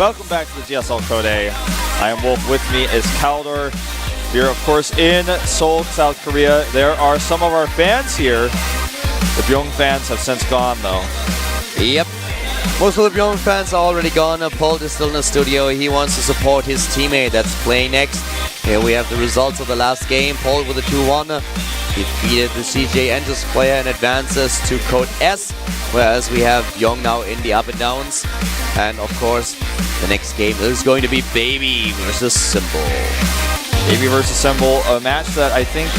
Welcome back to the GSL Code A. I am Wolf. With me is Kaldor. Here, of course, in Seoul, South Korea. There are some of our fans here. The Byung fans have since gone, though. Yep. Most of the Byung fans are already gone. Paul is still in the studio. He wants to support his teammate that's playing next. Here we have the results of the last game. Paul with a 2-1. Defeated the CJ Engines player and advances to Code S. Whereas we have Byung now in the up and downs. And of course, the next game is going to be Baby versus Symbol. Baby versus Symbol, a match that I think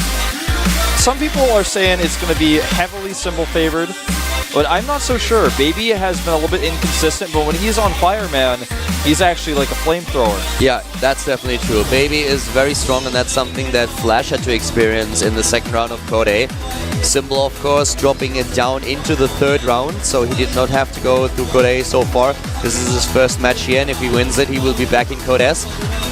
some people are saying it's going to be heavily Symbol favored, but I'm not so sure. Baby has been a little bit inconsistent, but when he's on fire, man, he's actually like a flamethrower. Yeah, that's definitely true. Baby is very strong, and that's something that Flash had to experience in the second round of Code A. Symbol, of course, dropping it down into the third round, so he did not have to go through Code A so far. This is his first match here, and if he wins it, he will be back in Code S.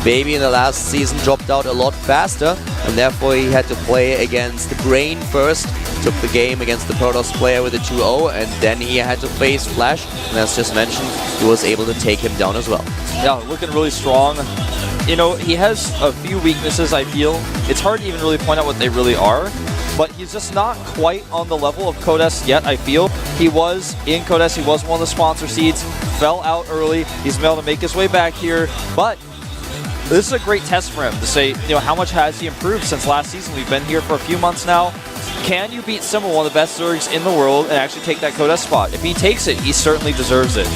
Baby in the last season dropped out a lot faster, and therefore he had to play against the Brain first. Took the game against the Protoss player with a 2-0, and then he had to face Flash, and as just mentioned, he was able to take him down as well. Yeah, looking really strong. You know, he has a few weaknesses, I feel. It's hard to even really point out what they really are, but he's just not quite on the level of Code S yet, I feel. He was in Code S, he was one of the sponsor seeds, fell out early. He's been able to make his way back here, but this is a great test for him to say, you know, how much has he improved since last season? We've been here for a few months now. Can you beat Symbol, one of the best Zergs in the world, and actually take that Code S spot? If he takes it, he certainly deserves it.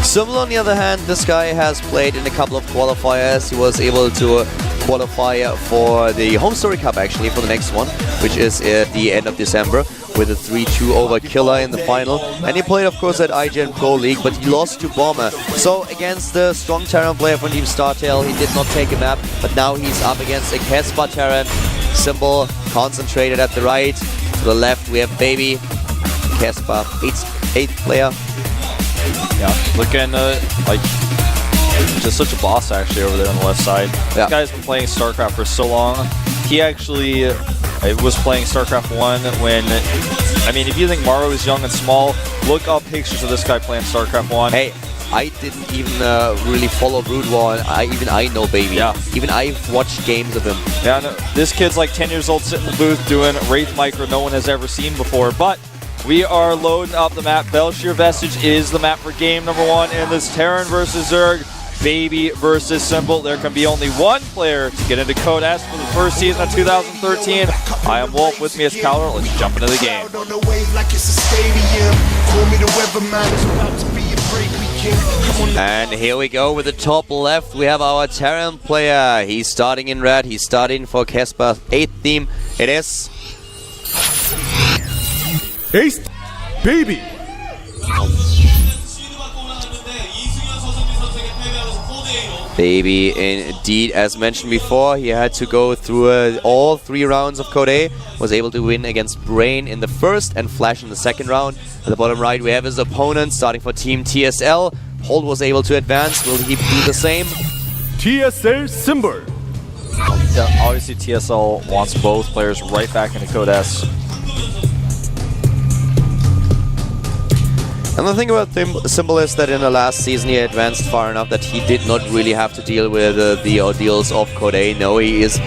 Symbol, on the other hand, this guy has played in a couple of qualifiers. He was able to qualify for the Home Story Cup, actually, for the next one, which is at the end of December, with a 3-2 over Killer in the final. And he played, of course, at IGN Pro League, but he lost to Bomber. So against the strong Terran player from Team StarTale, he did not take a map, but now he's up against a Kespa Terran. Symbol concentrated at the right. To the left, we have Baby. Kespa, 8th player. Yeah, looking like just such a boss actually over there on the left side. Yeah. This guy's been playing StarCraft for so long. He actually was playing StarCraft 1 when, I mean, if you think Mario is young and small, look up pictures of this guy playing StarCraft 1. Hey, I didn't even really follow Brood War, and I know Baby. Yeah. Even I've watched games of him. Yeah, no, this kid's like 10 years old sitting in the booth doing Wraith Micro no one has ever seen before, but we are loading up the map. Belshir Vestige is the map for game number 1 in this Terran versus Zerg, Baby versus Symbol. There can be only one player to get into Code S for the first season of 2013. I am Wolf, with me is Kaldor. Let's jump into the game. And here we go with the top left. We have our Terran player. He's starting in red. He's starting for Kespa's 8th team. It is Ace Baby. Baby, indeed, as mentioned before, he had to go through all 3 rounds of Code A, was able to win against Brain in the first and Flash in the second round. At the bottom right, we have his opponent starting for Team TSL. Holt was able to advance. Will he do the same? TSL Symbol. Yeah, obviously TSL wants both players right back into Code S. And the thing about Symbol is that in the last season he advanced far enough that he did not really have to deal with the ordeals of Code A. No, he is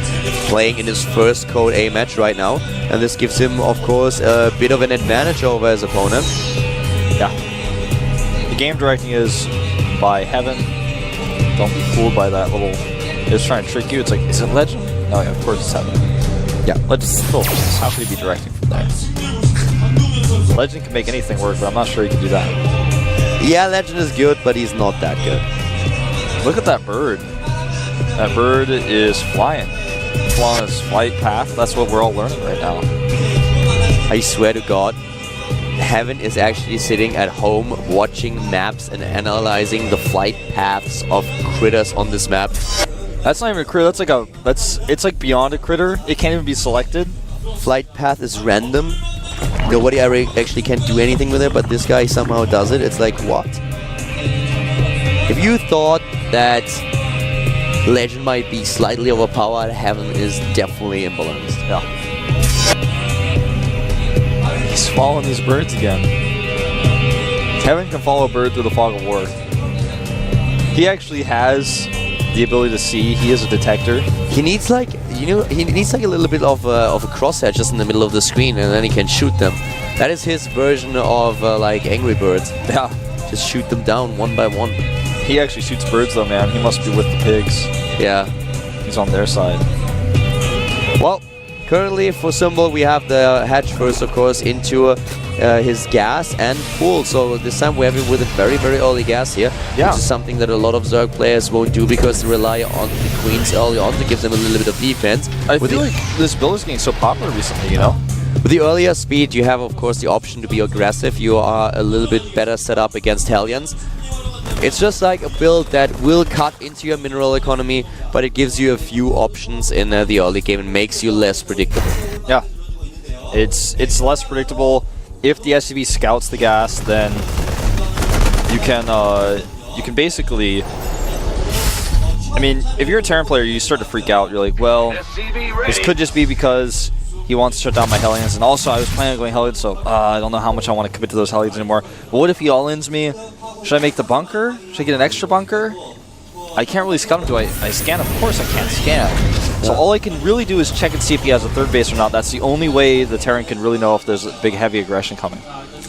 playing in his first Code A match right now, and this gives him, of course, a bit of an advantage over his opponent. Yeah. The game directing is by Heaven. Don't be fooled by that little... It's trying to trick you. It's like, is it Legend? No, yeah, of course it's Heaven. Yeah, Legend's still... How could he be directing from there? Legend can make anything work, but I'm not sure he can do that. Yeah, Legend is good, but he's not that good. Look at that bird. That bird is flying. Flying his flight path. That's what we're all learning right now. I swear to God, Heaven is actually sitting at home watching maps and analyzing the flight paths of critters on this map. That's not even a critter. That's like a... It's like beyond a critter. It can't even be selected. Flight path is random. Nobody actually can do anything with it, but this guy somehow does it. It's like, what? If you thought that Legend might be slightly overpowered, Heaven is definitely imbalanced. Yeah. He's following these birds again. Heaven can follow a bird through the fog of war. He actually has the ability to see. He is a detector. He needs like, he needs like a little bit of a crosshair just in the middle of the screen, and then he can shoot them. That is his version of like Angry Birds. Yeah. Just shoot them down one by one. He actually shoots birds though, man. He must be with the pigs. Yeah. He's on their side. Well, currently for Symbol we have the hatch first, of course, into his gas and pool. So this time we have him with a very, very early gas here. Yeah. Which is something that a lot of Zerg players won't do because they rely on the queens early on to give them a little bit of defense. I feel like this build is getting so popular recently, you know? With the earlier speed, you have, of course, the option to be aggressive. You are a little bit better set up against Hellions. It's just like a build that will cut into your mineral economy, but it gives you a few options in the early game and makes you less predictable. Yeah. It's less predictable. If the SCV scouts the gas, then you can basically... I mean, if you're a Terran player, you start to freak out. You're like, well, this could just be because he wants to shut down my Hellions, and also I was planning on going Hellions, so I don't know how much I want to commit to those Hellions anymore. But what if he all-ins me? Should I make the bunker? Should I get an extra bunker? I can't really scout him. Do I scan? Of course I can't scan. So all I can really do is check and see if he has a third base or not. That's the only way the Terran can really know if there's a big heavy aggression coming.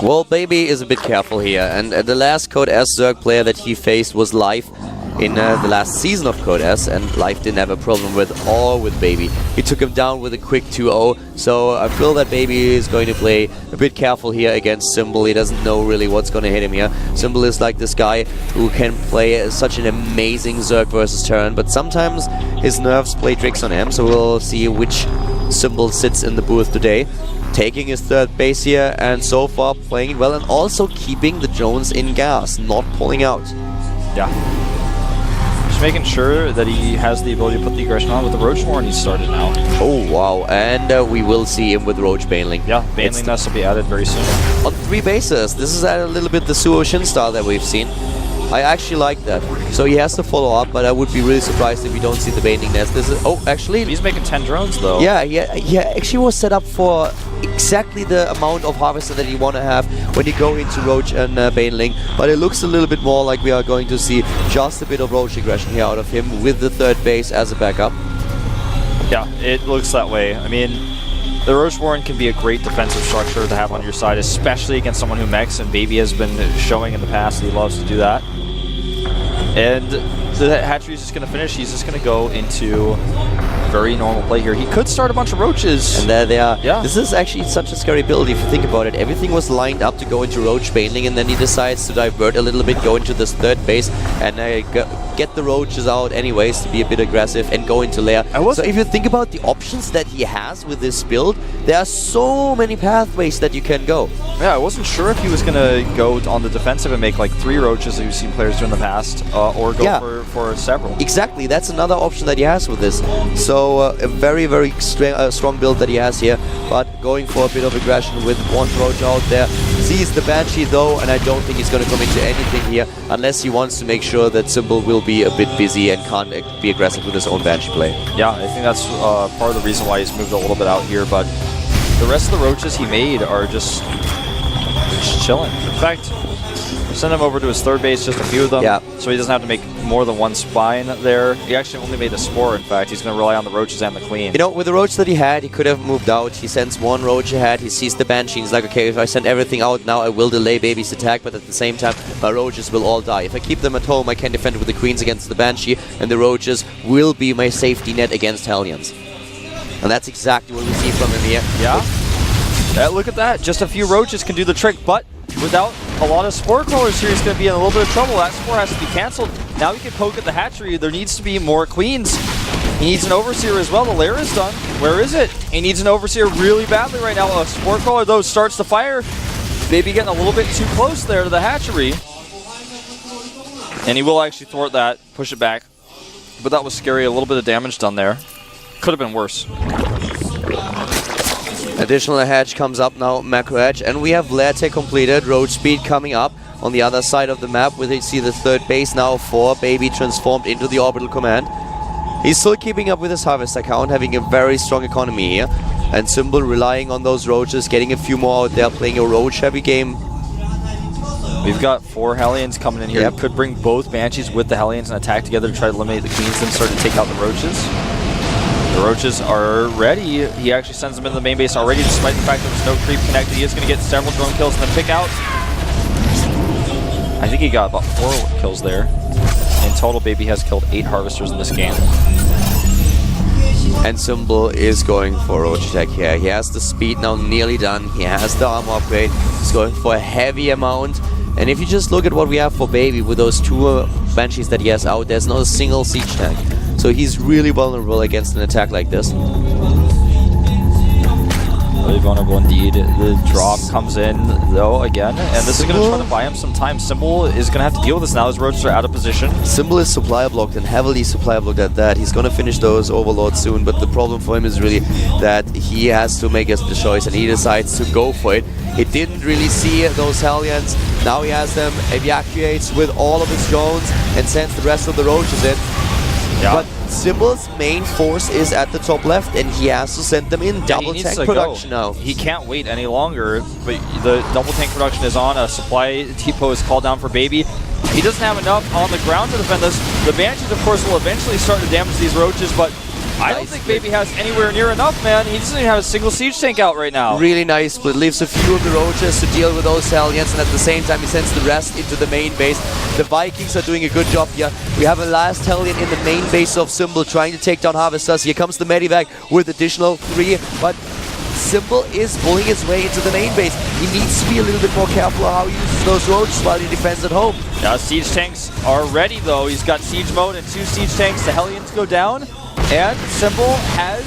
Well, Baby is a bit careful here, and the last Code S Zerg player that he faced was Life in the last season of Code S, and Life didn't have a problem with Baby. He took him down with a quick 2-0, so I feel that Baby is going to play a bit careful here against Symbol. He doesn't know really what's going to hit him here. Symbol is like this guy who can play such an amazing Zerg versus Terran, but sometimes his nerves play tricks on him, so we'll see which Symbol sits in the booth today. Taking his third base here, and so far playing it well, and also keeping the drones in gas, not pulling out. Yeah. Just making sure that he has the ability to put the aggression on with the Roach Warren. He started now. Oh, wow. And we will see him with Roach Baneling. Yeah, Baneling nest will be added very soon. On 3 bases. This is a little bit the Suo Shin style that we've seen. I actually like that. So he has to follow up, but I would be really surprised if we don't see the Baneling nest. This is, oh, actually... He's making 10 drones, though. Yeah, he actually was set up for exactly the amount of harvester that you want to have when you go into Roach and Baneling. But it looks a little bit more like we are going to see just a bit of Roach aggression here out of him with the third base as a backup. Yeah, it looks that way. I mean, the Roach Warren can be a great defensive structure to have on your side, especially against someone who mechs, and Baby has been showing in the past that he loves to do that. And the hatchery is just going to finish. He's just going to go into very normal play here. He could start a bunch of roaches. And there they are. Yeah. This is actually such a scary build if you think about it. Everything was lined up to go into Roach Baneling, and then he decides to divert a little bit, go into this third base, and get the roaches out anyways to be a bit aggressive and go into lair. So if you think about the options that he has with this build, there are so many pathways that you can go. Yeah, I wasn't sure if he was going to go on the defensive and make like 3 roaches that you've seen players do in the past, or go for several. Exactly, that's another option that he has with this. So a very, very strong build that he has here, but going for a bit of aggression with one roach out there. Sees the Banshee though, and I don't think he's going to come into anything here unless he wants to make sure that Symbol will be a bit busy and can't be aggressive with his own Banshee play. Yeah, I think that's part of the reason why he's moved a little bit out here, but the rest of the roaches he made are just chilling. In fact, send him over to his third base, just a few of them, so he doesn't have to make more than one spine there. He actually only made a spore, in fact. He's going to rely on the roaches and the queen. You know, with the roach that he had, he could have moved out. He sends one roach ahead, he sees the Banshee, he's like, okay, if I send everything out now, I will delay Baby's attack, but at the same time, my roaches will all die. If I keep them at home, I can defend with the queens against the Banshee, and the roaches will be my safety net against Hellions. And that's exactly what we see from him here. Yeah, look at that. Just a few roaches can do the trick, but without a lot of spore crawlers here, he's going to be in a little bit of trouble. That spore has to be cancelled. Now he can poke at the hatchery. There needs to be more queens. He needs an overseer as well. The lair is done. Where is it? He needs an overseer really badly right now. A spore crawler, though, starts to fire. Maybe getting a little bit too close there to the hatchery. And he will actually thwart that, push it back. But that was scary. A little bit of damage done there. Could have been worse. Additional hatch comes up now, macro hatch, and we have lair tech completed. Roach speed coming up on the other side of the map, where you see the third base now for Baby transformed into the orbital command. He's still keeping up with his harvest account, having a very strong economy here, and Symbol relying on those roaches, getting a few more out there, playing a roach heavy game. We've got 4 Hellions coming in here. Yep. We could bring both Banshees with the Hellions and attack together to try to eliminate the Queens, then start to take out the Roaches. The Roaches are ready. He actually sends them into the main base already, despite the fact that there's no creep connected. He is going to get several drone kills and then pick out. I think he got about 4 kills there. In total, Baby has killed 8 Harvesters in this game. And Symbol is going for Roach attack here. He has the speed now nearly done. He has the armor upgrade. He's going for a heavy amount. And if you just look at what we have for Baby with those 2 Banshees that he has out, there's not a single siege tank. So he's really vulnerable against an attack like this. Really vulnerable indeed. The drop comes in, though, again. And this is going to try to buy him some time. Symbol is going to have to deal with this now. His Roaches are out of position. Symbol is supply blocked and heavily supply blocked at that. He's going to finish those Overlords soon, but the problem for him is really that he has to make the choice and he decides to go for it. He didn't really see those Hellions. Now he has them, evacuates with all of his drones and sends the rest of the Roaches in. Yeah. But Symbol's main force is at the top left and he has to send them in. Double tank production now. He can't wait any longer, but the double tank production is on. A supply depot is called down for Baby. He doesn't have enough on the ground to defend this. The Banshees, of course, will eventually start to damage these Roaches, but I don't think Baby has anywhere near enough, man. He doesn't even have a single siege tank out right now. Really nice split. Leaves a few of the Roaches to deal with those Hellions, and at the same time he sends the rest into the main base. The Vikings are doing a good job here. We have a last Hellion in the main base of Symbol trying to take down Harvesters. Here comes the Medivac with additional 3, but Symbol is pulling his way into the main base. He needs to be a little bit more careful of how he uses those Roaches while he defends at home. Now siege tanks are ready, though. He's got siege mode and 2 siege tanks. The Hellions go down. And Symbol has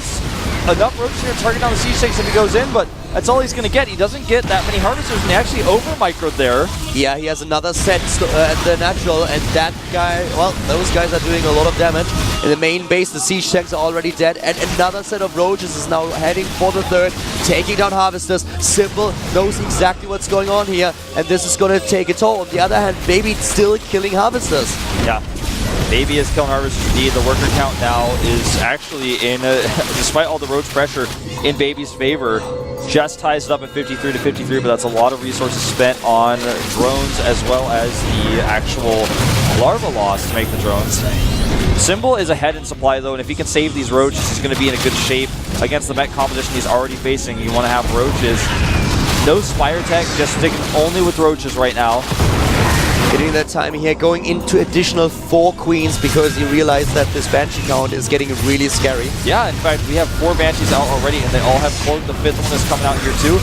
enough Roaches here to target down the siege tanks if he goes in, but that's all he's going to get. He doesn't get that many Harvesters, and he actually over-microed there. Yeah, he has another set at the natural, and that guy, well, those guys are doing a lot of damage. In the main base, the siege tanks are already dead, and another set of Roaches is now heading for the 3rd, taking down Harvesters. Symbol knows exactly what's going on here, and this is going to take a toll. On the other hand, Baby still killing Harvesters. Yeah. Baby is killing Harvesters indeed. The worker count now is actually in, despite all the Roach pressure, in Baby's favor. Just ties it up at 53 to 53, but that's a lot of resources spent on drones as well as the actual larva loss to make the drones. Symbol is ahead in supply, though, and if he can save these Roaches, he's going to be in a good shape against the mech competition he's already facing. You want to have Roaches. No Spire Tech, just sticking only with Roaches right now. Hitting that time here, going into additional 4 Queens because he realized that this Banshee count is getting really scary. Yeah, in fact, we have 4 Banshees out already, and they all have cloaked. The 5th one is coming out here, too.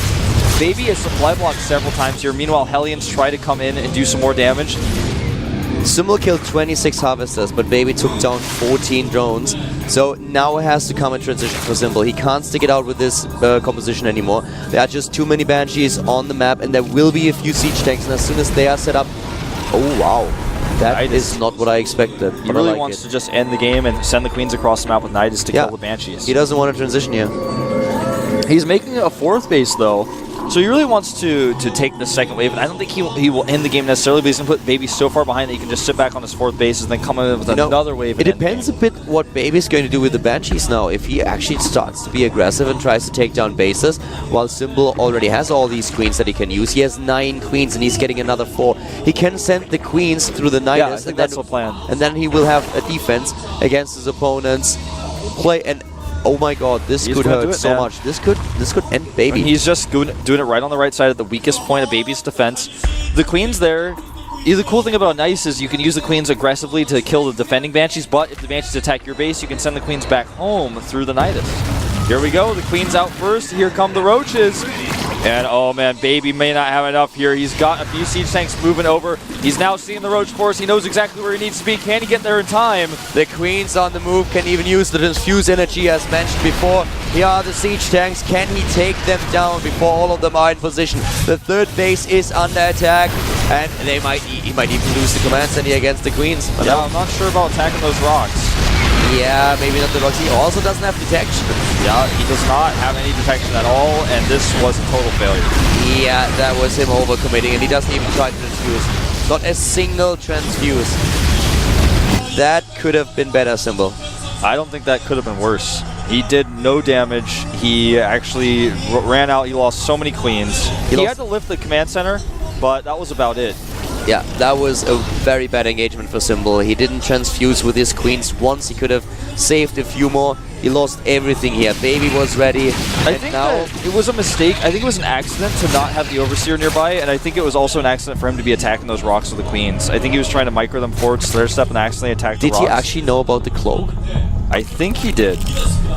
Baby has supply blocked several times here. Meanwhile, Hellions try to come in and do some more damage. Symbol killed 26 Harvesters, but Baby took down 14 drones. So now it has to come a transition for Symbol. He can't stick it out with this composition anymore. There are just too many Banshees on the map, and there will be a few siege tanks, and as soon as they are set up... Oh, wow. That is not what I expected. He really wants to just end the game and send the Queens across the map with Nidus to kill the Banshees. He doesn't want to transition here. He's making a 4th base, though. So he really wants to take the 2nd wave. And I don't think he will end the game necessarily, but he's going to put Baby so far behind that he can just sit back on his 4th base and then come in with another wave. It depends a bit what Baby's going to do with the Banshees now. If he actually starts to be aggressive and tries to take down bases, while Symbol already has all these Queens that he can use. He has 9 Queens and he's getting another 4. He can send the Queens through the Nidus. Yeah, I think that's the plan. And then he will have a defense against his opponent's play. And oh my god, this could hurt so much. This could end Baby. And he's just doing it right on the right side at the weakest point of Baby's defense. The Queens there, the cool thing about Nice is you can use the Queens aggressively to kill the defending Banshees, but if the Banshees attack your base, you can send the Queens back home through the Nidus. Here we go, the Queens out first. Here come the Roaches. And oh man, Baby may not have enough here. He's got a few siege tanks moving over. He's now seeing the Roach force. He knows exactly where he needs to be. Can he get there in time? The Queens on the move can even use the Diffuse Energy as mentioned before. Here are the siege tanks. Can he take them down before all of them are in position? The 3rd base is under attack. And he might even lose the command center against the Queens. Yeah, I'm not sure about attacking those rocks. Yeah, maybe not the rocks. He also doesn't have detection. Yeah, he does not have any detection at all, and this was a total failure. Yeah, that was him overcommitting, and he doesn't even try to transfuse. Not a single transfuse. That could have been better, Symbol. I don't think that could have been worse. He did no damage. He actually ran out. He lost so many Queens. He had to lift the command center, but that was about it. Yeah, that was a very bad engagement for Symbol. He didn't transfuse with his queens once. He could have saved a few more. He lost everything here. Baby was ready. I think that it was a mistake. I think it was an accident to not have the Overseer nearby, and I think it was also an accident for him to be attacking those rocks with the queens. I think he was trying to micro them forward, slare step, and accidentally attack the rocks. Did he actually know about the cloak? I think he did.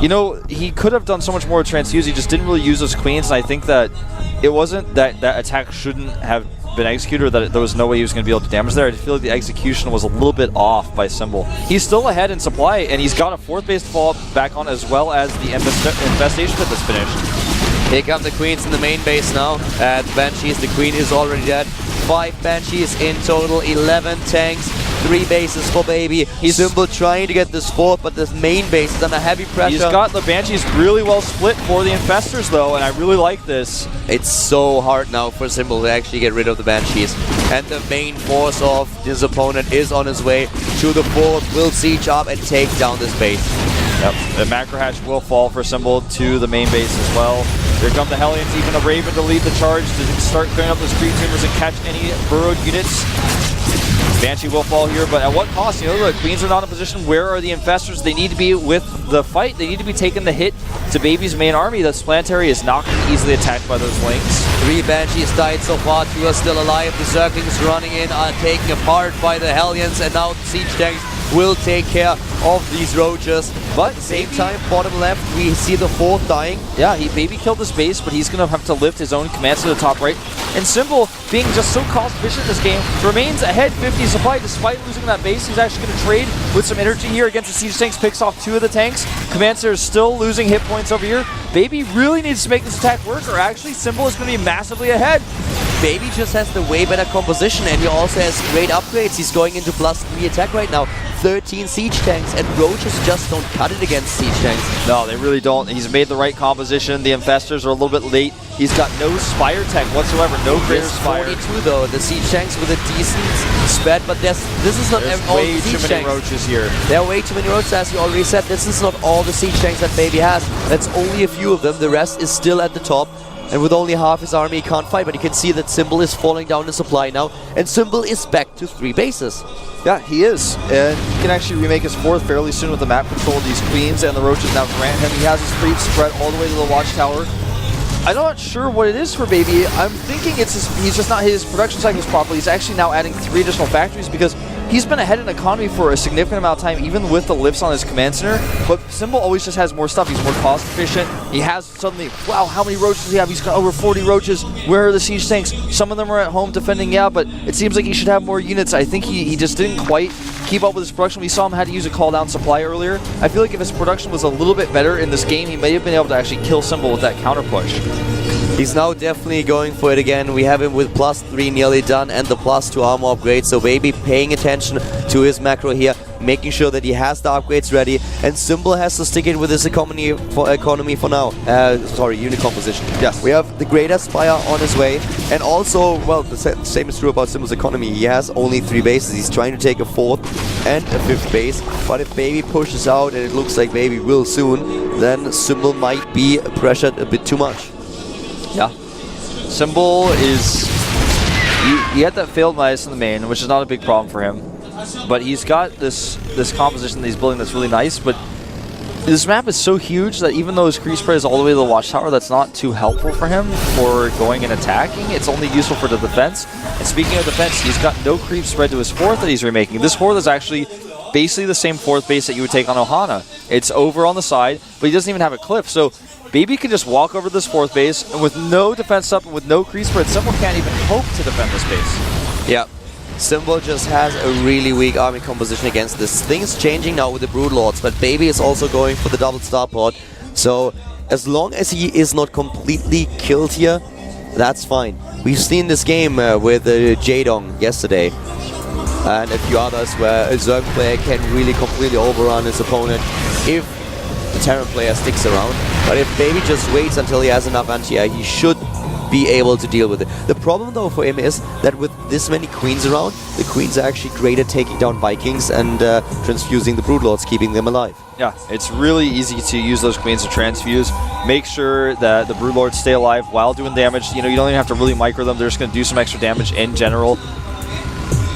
You know, he could have done so much more with transfuse. He just didn't really use those queens, and I think that it wasn't that that attack shouldn't have been executed, or that there was no way he was going to be able to damage there. I feel like the execution was a little bit off by Symbol. He's still ahead in supply, and he's got a 4th base to fall back on, as well as the infestation pit that's finished. Here come the queens in the main base now. The Banshees, the queen is already dead. 5 Banshees in total, 11 tanks, 3 bases for Baby. He's Symbol trying to get this 4th, but this main base is under heavy pressure. He's got the Banshees really well split for the Infestors, though, and I really like this. It's so hard now for Symbol to actually get rid of the Banshees. And the main force of his opponent is on his way to the 4th. Will siege up and take down this base. Yep, the Macro Hatch will fall for Symbol to the main base as well. Here come the Hellions, even a Raven to lead the charge to start clearing up those creep tumors and catch any burrowed units. Banshee will fall here, but at what cost? You know, the Queens are not in a position. Where are the Infestors? They need to be with the fight. They need to be taking the hit to Baby's main army. The Planetary is not going to be easily attacked by those Lynx. 3 Banshees died so far, 2 are still alive. The Zerglings running in are taken apart by the Hellions, and now the Siege Tanks will take care of these Roaches. But at the same time, bottom left, we see the 4th dying. Yeah, Baby killed this base, but he's going to have to lift his own commands to the top right. And Symbol, being just so cost efficient in this game, remains ahead 50 supply despite losing that base. He's actually going to trade with some energy here against the Siege Tanks, picks off 2 of the tanks. Commander is still losing hit points over here. Baby really needs to make this attack work, or actually Symbol is going to be massively ahead. Baby just has the way better composition, and he also has great upgrades. He's going into +3 attack right now. 13 siege tanks, and Roaches just don't cut it against siege tanks. No, they really don't. He's made the right composition. The Infestors are a little bit late. He's got no Spire tech whatsoever, no greater Spire. 42 though, the siege tanks with a decent spread, but this is not all way the siege too many tanks. Roaches here. There are way too many Roaches, as you already said. This is not all the siege tanks that Baby has. That's only a few of them. The rest is still at the top. And with only half his army, he can't fight. But you can see that Symbol is falling down in supply now. And Symbol is back to 3 bases. Yeah, he is. And he can actually remake his 4th fairly soon with the map control of these Queens, and the Roaches now grant him. He has his creep spread all the way to the Watchtower. I'm not sure what it is for Baby. I'm thinking he's just not his production cycles properly. He's actually now adding 3 additional factories because he's been ahead in economy for a significant amount of time, even with the lifts on his command center. But Symbol always just has more stuff. He's more cost efficient. He has suddenly, wow, how many Roaches does he have? He's got over 40 Roaches. Where are the siege tanks? Some of them are at home defending, yeah, but it seems like he should have more units. I think he just didn't quite keep up with his production. We saw him had to use a call down supply earlier. I feel like if his production was a little bit better in this game, he may have been able to actually kill Symbol with that counter push. He's now definitely going for it again. We have him with +3 nearly done and the +2 armor upgrade. So Baby paying attention to his macro here, making sure that he has the upgrades ready. And Symbol has to stick it with his economy for now. Sorry, unit composition. Yes. We have the Greater Spire on his way. And also, well, the same is true about Symbol's economy. He has only 3 bases. He's trying to take a 4th and a 5th base. But if Baby pushes out, and it looks like Baby will soon, then Symbol might be pressured a bit too much. Yeah. Symbol is... He had that failed Midas in the main, which is not a big problem for him. But he's got this composition that he's building that's really nice, but this map is so huge that even though his creep spread is all the way to the Watchtower, that's not too helpful for him for going and attacking. It's only useful for the defense. And speaking of defense, he's got no creep spread to his 4th that he's remaking. This 4th is actually basically the same 4th base that you would take on Ohana. It's over on the side, but he doesn't even have a cliff, so Baby can just walk over this 4th base, and with no defense up and with no creep spread, Symbol can't even hope to defend this base. Yeah. Symbol just has a really weak army composition against this. Things changing now with the Broodlords, but Baby is also going for the double starport. So as long as he is not completely killed here, that's fine. We've seen this game with Jadong yesterday, and a few others where a Zerg player can really completely overrun his opponent if the Terran player sticks around. But if Baby just waits until he has enough anti-air, he should be able to deal with it. The problem though for him is that with this many Queens around, the Queens are actually great at taking down Vikings and transfusing the Broodlords, keeping them alive. Yeah, it's really easy to use those Queens to transfuse. Make sure that the Broodlords stay alive while doing damage. You know, you don't even have to really micro them. They're just going to do some extra damage in general.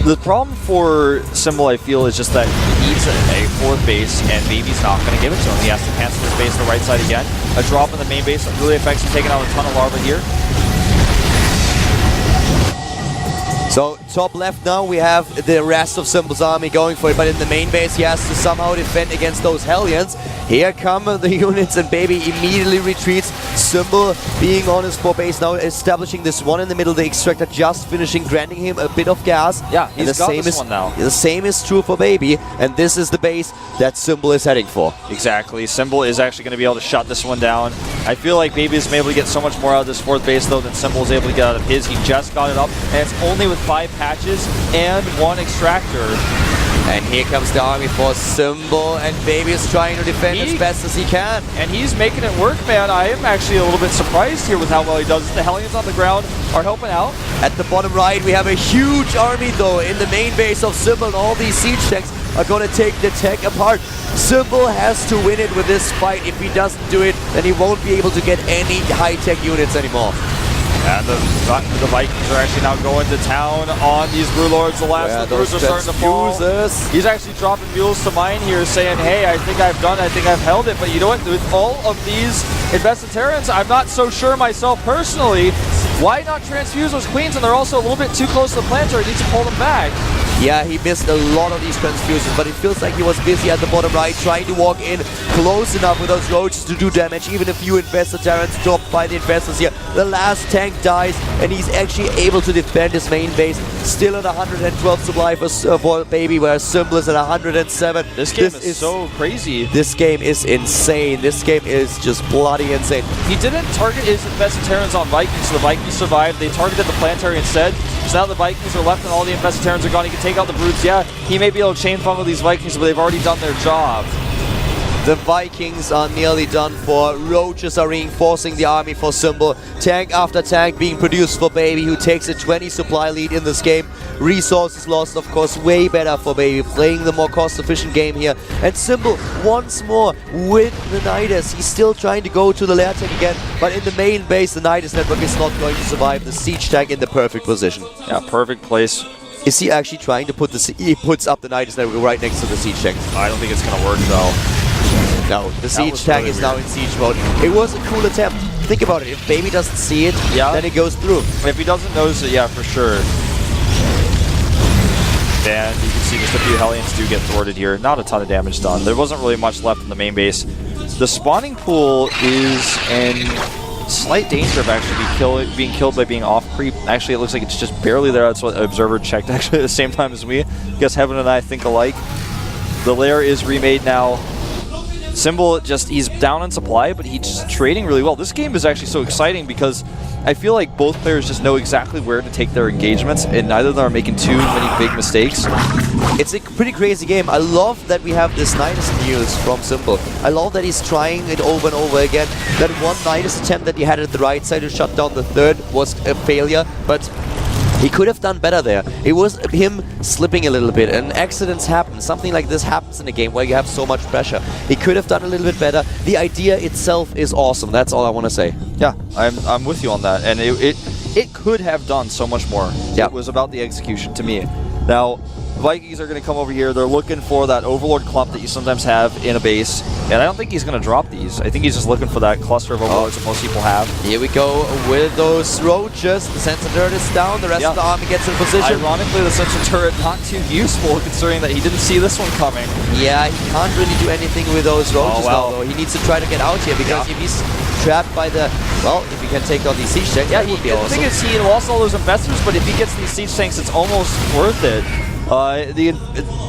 The problem for Symbol, I feel, is just that he needs a fourth base, and Baby's not going to give it to him. He has to cancel his base on the right side again. A drop in the main base that really affects him, taking out a ton of Larva here. So, top left now, we have the rest of Symbol's army going for it, but in the main base, he has to somehow defend against those Hellions. Here come the units, and Baby immediately retreats. Symbol being on his 4 base now, establishing this one in the middle. The Extractor just finishing, granting him a bit of gas. Yeah, he's got this one now. The same is true for Baby, and this is the base that Symbol is heading for. Exactly. Symbol is actually going to be able to shut this one down. I feel like Baby has been able to get so much more out of this 4th base, though, than Symbol is able to get out of his. He just got it up, and it's only with 5 patches and 1 Extractor. And here comes the army for Symbol, and Baby is trying to defend as best as he can. And he's making it work, man. I am actually a little bit surprised here with how well he does it. The Hellions on the ground are helping out. At the bottom right, we have a huge army, though, in the main base of Symbol, and all these siege tanks are going to take the tech apart. Symbol has to win it with this fight. If he doesn't do it, then he won't be able to get any high-tech units anymore. And the Vikings are actually now going to town on these Brew Lords. The last of the Brews are starting to fall. He's actually dropping mules to mine here, saying, hey, I think I've done it, I think I've held it. But you know what? With all of these invested Terrans, I'm not so sure myself personally. Why not transfuse those queens? And they're also a little bit too close to the planetary. He needs to pull them back. Yeah, he missed a lot of these transfusions, but it feels like he was busy at the bottom right, trying to walk in close enough with those roaches to do damage. Even a few investor Terrans dropped by the investors here. The last tank dies, and he's actually able to defend his main base. Still at 112 supply for Baby, where Symbol is at 107. This game is so crazy. This game is insane. This game is just bloody insane. He didn't target his invested Terrans on Vikings, so the Vikings survived. They targeted the planetary instead. So now the Vikings are left and all the invested Terrans are gone. He can take out the brutes. Yeah, he may be able to chain funnel these Vikings, but they've already done their job. The Vikings are nearly done for. Roaches are reinforcing the army for Symbol. Tank after tank being produced for Baby, who takes a 20 supply lead in this game. Resources lost, of course, way better for Baby, playing the more cost-efficient game here. And Symbol, once more, with the Nidus. He's still trying to go to the lair tank again, but in the main base, the Nidus network is not going to survive. The siege tank in the perfect position. Yeah, perfect place. Is he actually trying to put the... He puts up the Nidus network right next to the siege tank. I don't think it's going to work, though. No, the siege tank is now in siege mode. It was a cool attempt. Think about it. If Baby doesn't see it, then it goes through. If he doesn't notice it, yeah, for sure. And you can see just a few Hellions do get thwarted here. Not a ton of damage done. There wasn't really much left in the main base. The spawning pool is in slight danger of actually being killed by being off creep. Actually, it looks like it's just barely there. That's what Observer checked actually at the same time as me. I guess Heaven and I think alike. The lair is remade now. Symbol he's down in supply, but he's trading really well. This game is actually so exciting because I feel like both players just know exactly where to take their engagements, and neither of them are making too many big mistakes. It's a pretty crazy game. I love that we have this Nidus news from Symbol. I love that he's trying it over and over again. That one Nidus attempt that he had at the right side to shut down the third was a failure, but he could have done better there. It was him slipping a little bit, and accidents happen. Something like this happens in a game where you have so much pressure. He could have done a little bit better. The idea itself is awesome. That's all I want to say. Yeah, I'm with you on that. And it could have done so much more. Yeah. It was about the execution to me. Now, Vikings are going to come over here. They're looking for that Overlord clump that you sometimes have in a base. And I don't think he's going to drop these. I think he's just looking for that cluster of Overlords that most people have. Here we go with those roaches. The sensor turret is down. The rest of the army gets in position. Ironically, the sensor turret not too useful considering that he didn't see this one coming. Yeah, he can't really do anything with those roaches now, though. He needs to try to get out here because if he's trapped by the... Well, if he can take out these siege tanks, that would be awesome. The thing is, he lost all those investors, but if he gets these siege tanks, it's almost worth it. The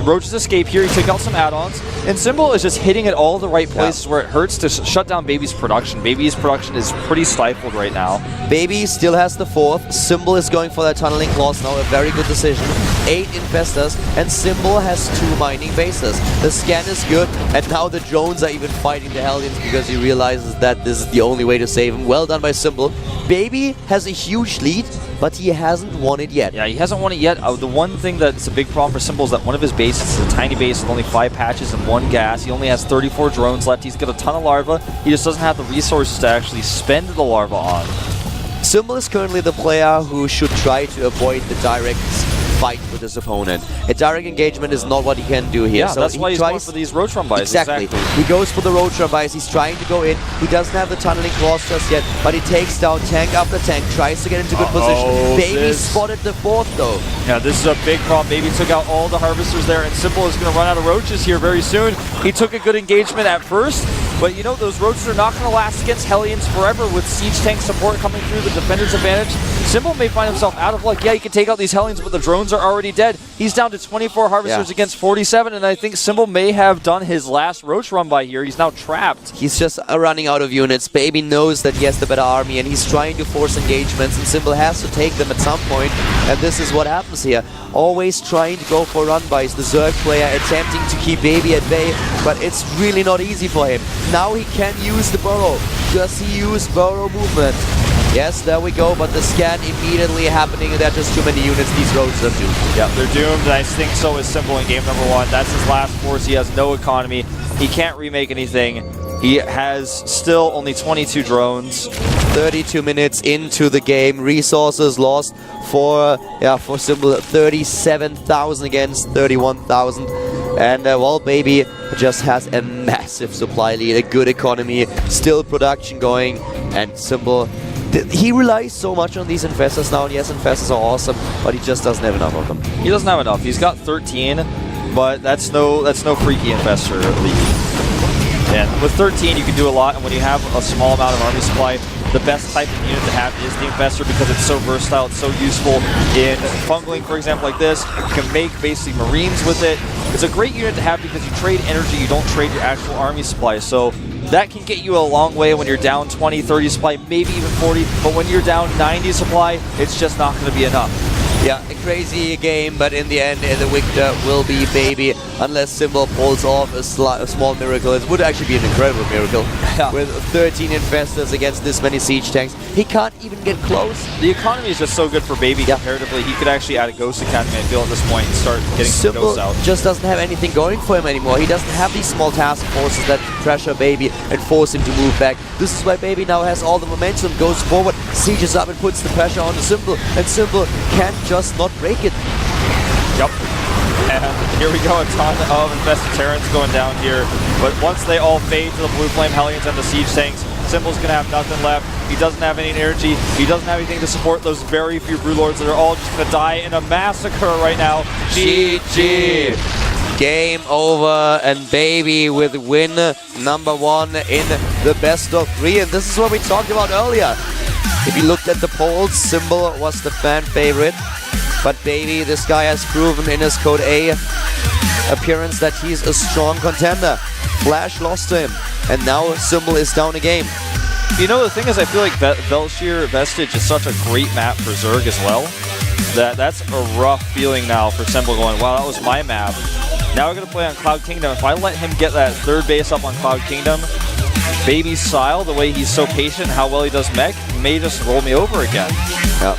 Roaches escape here. He took out some add-ons. And Symbol is just hitting at all the right places where it hurts to shut down Baby's production. Baby's production is pretty stifled right now. Baby still has the 4th. Symbol is going for that tunneling clause now. A very good decision. 8 investors. And Symbol has 2 mining bases. The scan is good. And now the drones are even fighting the Hellions because he realizes that this is the only way to save him. Well done by Symbol. Baby has a huge lead, but he hasn't won it yet. Yeah, he hasn't won it yet. The one thing that's a big problem for Symbol is that one of his bases is a tiny base with only 5 patches and 1 gas. He only has 34 drones left. He's got a ton of larvae. He just doesn't have the resources to actually spend the larvae on. Symbol is currently the player who should try to avoid the direct fight with his opponent. A direct engagement is not what he can do here. Yeah, so that's he why he's tries going for these roach run buys. Exactly. He goes for the roach run buys. He's trying to go in. He doesn't have the tunneling claws just yet, but he takes down tank after tank, tries to get into good position. Baby spotted the fourth though. Yeah, this is a big problem. Baby took out all the harvesters there, and Simple is going to run out of roaches here very soon. He took a good engagement at first, but you know, those roaches are not going to last against Hellions forever with siege tank support coming through, the defender's advantage. Simple may find himself out of luck. Yeah, he can take out these Hellions, but the drones are already dead. He's down to 24 harvesters against 47, and I think Simple may have done his last roach run by here. He's now trapped. He's just running out of units. Baby knows that he has the better army, and he's trying to force engagements, and Simple has to take them at some point, and this is what happens here. Always trying to go for run-bys. The Zerg player attempting to keep Baby at bay, but it's really not easy for him. Now he can use the burrow. Does he use burrow movement? Yes, there we go, but the scan immediately happening, and there are just too many units. These roads are doomed. Yeah, they're doomed, and I think so is Simple in game number 1. That's his last force. He has no economy. He can't remake anything. He has still only 22 drones. 32 minutes into the game. Resources lost for Simple. 37,000 against 31,000. And well, Baby just has a massive supply lead, a good economy, still production going, and Simple. He relies so much on these infestors now, and yes, infestors are awesome, but he just doesn't have enough of them. He doesn't have enough. He's got 13, but that's no freaky infestor league. And with 13, you can do a lot, and when you have a small amount of army supply, the best type of unit to have is the Infestor because it's so versatile, it's so useful in bungling, for example, like this. You can make basically Marines with it. It's a great unit to have because you trade energy, you don't trade your actual army supply. So that can get you a long way when you're down 20, 30 supply, maybe even 40. But when you're down 90 supply, it's just not going to be enough. Yeah, a crazy game, but in the end, the victor will be Baby, unless Simple pulls off a small miracle. It would actually be an incredible miracle. Yeah. With 13 infestors against this many siege tanks. He can't even get close. The economy is just so good for Baby comparatively. He could actually add a Ghost Academy, I feel, at this point and start getting some ghosts out. Just doesn't have anything going for him anymore. He doesn't have these small task forces that pressure Baby and force him to move back. This is why Baby now has all the momentum, goes forward, sieges up and puts the pressure on the Simple, and Simple can't just not break it. Yep. And here we go, a ton of infested Terrans going down here. But once they all fade to the Blue Flame Hellions and the siege tanks, Simple's going to have nothing left. He doesn't have any energy. He doesn't have anything to support those very few Brood Lords that are all just going to die in a massacre right now. GG. Game over, and Baby with win number 1 in the best of 3. And this is what we talked about earlier. If you looked at the polls, Simple was the fan favorite. But Baby, this guy has proven in his Code A appearance that he's a strong contender. Flash lost to him, and now Simple is down a game. You know, the thing is, I feel like Velshir Vestige is such a great map for Zerg as well. That's a rough feeling now for Simple going, wow, that was my map. Now we're going to play on Cloud Kingdom. If I let him get that third base up on Cloud Kingdom, Baby's style, the way he's so patient, how well he does mech, may just roll me over again. Yep.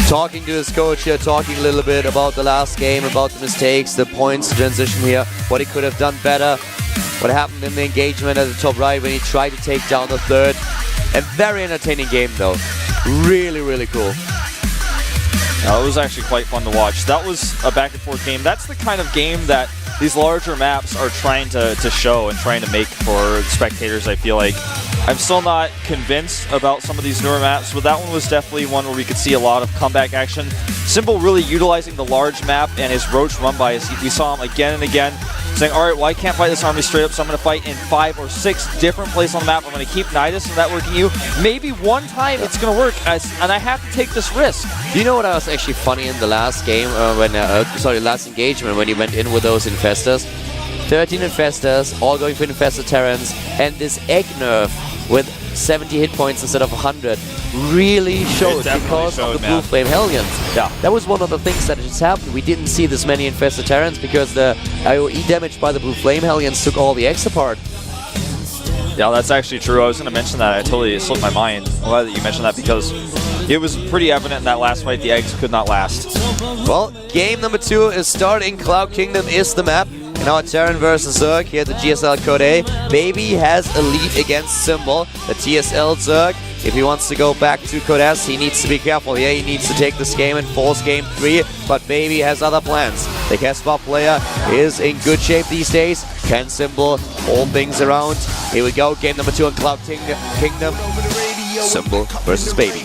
Talking to his coach here, talking a little bit about the last game, about the mistakes, the points transition here, what he could have done better, what happened in the engagement at the top right when he tried to take down the third. A very entertaining game though. Really, really cool. It was actually quite fun to watch. That was a back and forth game. That's the kind of game that these larger maps are trying to show and trying to make for spectators, I feel like. I'm still not convinced about some of these newer maps, but that one was definitely one where we could see a lot of comeback action. Simple really utilizing the large map and his roach run by. We saw him again and again saying, all right, well, I can't fight this army straight up, so I'm going to fight in 5 or 6 different places on the map. I'm going to keep Nidus and that working you. Maybe one time it's going to work, and I have to take this risk. Do you know what was actually funny in the last game, last engagement when he went in with those infestors? 13 infestors, all going for infested Terrans, and this egg nerf with 70 hit points instead of 100 really showed because of the Blue Flame Hellions. Yeah. That was one of the things that just happened. We didn't see this many infested Terrans because the AoE damage by the Blue Flame Hellions took all the eggs apart. Yeah, that's actually true. I was going to mention that. I totally slipped my mind. I'm glad that you mentioned that because it was pretty evident in that last fight the eggs could not last. Well, game number 2 is starting. Cloud Kingdom is the map. Now Terran versus Zerg here at the GSL Code A. Baby has a lead against Simple. The TSL Zerg If he wants to go back to Codes, he needs to be careful here. He needs to take this game and force game 3, but Baby has other plans. The Casbah player is in good shape these days. Can Symbol hold things around? Here we go, game number 2 on Cloud Kingdom. Symbol versus Baby.